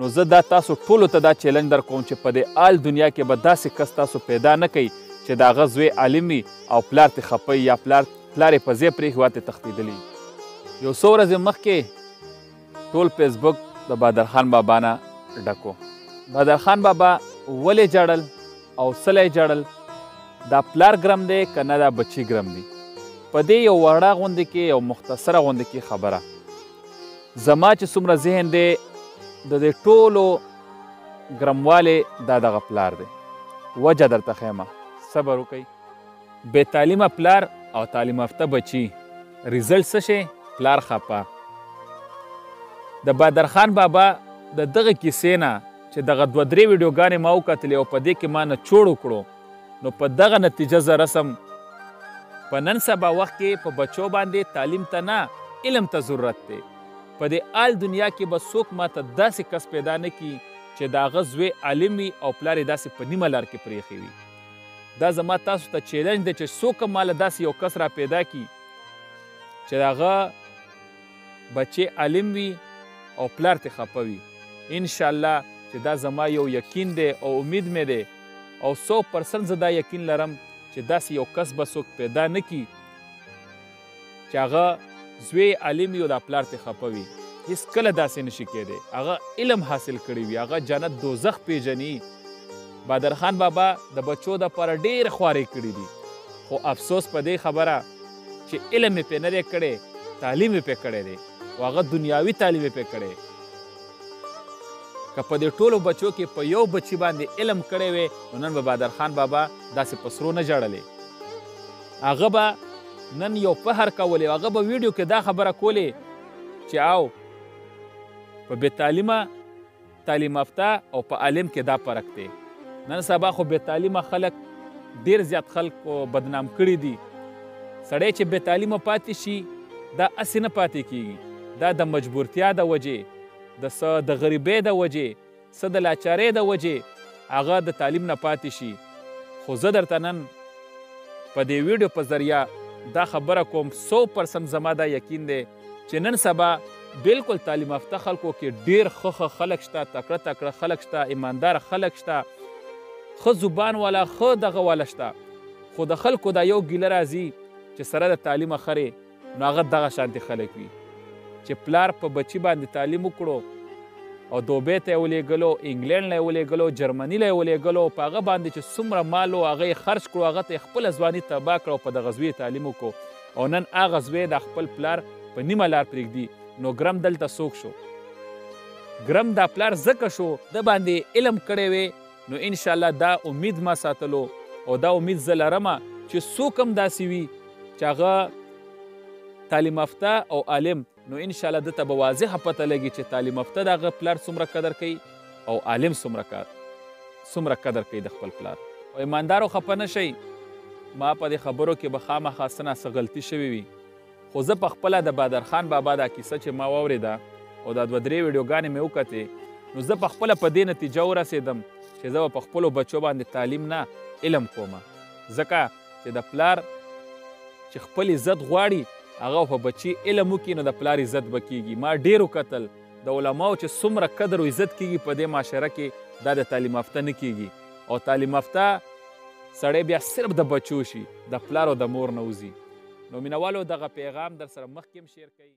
نو زه دا تاسو ټولو ته دا چیلنج در کوم چې په دې آل دنیا کې به داسې کس تاسو پیدا نه کوي چې د هغه زوی عالم وي او پلار ترې خفه یا پلار یې په ځای پرېښي هېواد ته تښتېدلی. یو څو ورځې مخکې ټول فیسبوک د بادرخان بابا نه ډکو. بادرخان بابا ولې ژړل او څله یې ژړل؟ دا پلار ګرم دی که نه دا بچي ګرم دی؟ په دې یو وړه غوندې کې یو مختصره غوندې کې خبره زما چې څومره ذهن دی د دې ټولو ګرموالی دا دغه پلار دی. وجه درته ښیمه، صبر وکئ. بې تعلیمه پلار او تعلیم یافته بچي، ریزلټ څه شی؟ پلار خفه. د بادرخان بابا د دغه کیسې نه چې دغه 2-3 ویډیوګانې ما وکتلې او په دې کې ما نه چوړ وکړو، نو په دغه نتیجه زه رسم په نن سبا وخت کې په بچو باندې تعلیم ته نه علم ته ضرورت دی. په دې آل دنیا کې به څوک ماته داسې کس پیدا نه کړي چې د هغه زوی عالم وي او پلار یې داسې په نیمه لار کې پرېښی وي. دا زما تاسو ته چیلنج دی چې څوک هم ماله داسې یو کس را پیدا کړي چې د هغه بچې عالم وي او پلار ترې خفه وي. انشاءالله چې دا زما یو یقین دی او امید مې دی او 100% زه دا یقین لرم چې داسې یو کس به څوک پیدا نه کړي چې هغه زوی عالم وي او دا پلار ترې خفه وي. هېڅکله داسې نشي کېدی. هغه علم حاصل کړی وي، هغه جنت دوزخ پیژني. بادرخان بابا د بچو دپاره ډېرې خوارۍ کړي دي، خو افسوس په دې خبره چې علم یې پرې نه دی کړی، تعلیم یې پرې کړی دی او هغه دنیاوي تعلیم یې پرې کړی. که په دې ټولو بچو کې په یو بچي باندې علم کړی وی نو نن به بادرخان بابا داسې په سرو نه ژړلی. هغه به نن یو فخر کولی، هغه به ویډیو کې دا خبره کولی چې او په بې تعلیمه تعلیم یافته او په عالم کې دا فرق دی. نن سبا خو بې تعلیمه خلک ډېر زیات خلکو بدنام کړي دي. سړی چې بې تعلیمه پاتې شي دا هسې نه پاتې کیږي، دا د مجبورتیا د وجې، د څه د غریبۍ د وجې، څه د لاچارۍ د وجې هغه د تعلیم نه پاتې شي. خو زه درته نن په دې ویډیو په ذریعه دا خبره کوم 100% زما دا یقین دی چې نن سبا بالکل تعلیم یافته خلکو کې ډېر ښه خلک شته، تکړه تکړه خلک شته، ایمانداره خلک شته، ښه زبان والا، ښه دغه والا شته. خو د خلکو دا یو ګیله راځي چې سره د تعلیمه خرې نو هغه دغه شانتې خلک وي چې پلار په بچي باندې تعلیم وکړو او دوبۍ ته یې ولېږلو، انګلینډ له یې ولېږلو، جرمني له یې ولېږلو، په هغه باندې چې څومره مال و هغه یې خرچ کړو، هغه ته یې خپله ځواني تباه کړه او په دغه زوی تعلیم وکړو او نن هغه زوی د خپل پلار په نیمه لار پرېږدي. نو ګرم دلته څوک شو؟ ګرم دا پلار ځکه شو د باندې علم کړی وی. نو انشاءالله دا امید ما ساتلو او دا امید زه لرمه چې څوک هم داسې وي چې هغه تعلیم یافته او عالم، نو انشاءالله دته به واضحه پته لګي چې تعلیم یافته د هغه پلار څومره قدر کوي او عالم څومره قدر کوي د خپل پلار. او ایماندارو خفه نه شئ، ما په دې خبرو کې به خامخا څه ناڅه غلطي شوې وي، خو زه په خپله د بادرخان بابا دا کیسه چې ما واورېده او دا 2-3 ویډیوګانې مې وکتې، نو زه په خپله په دې نتیجه ورسېدم چې زه به په خپلو بچو باندې تعلیم نه علم کومه. ځکه چې د پلار چې خپل عزت غواړي هغه په بچي علم وکړي نو د پلار عزت به کېږي. ما ډېر وکتل د علماو چې څومره قدر او عزت کېږي په دې معاشره کې، دا د تعلیم یافته نه کېږي. او تعلیم یافته سړی بیا صرف د بچو شي، د پلار او د مور نه وځي. نو مینوالو دغه پیغام در سره مخکې هم شیر کوي.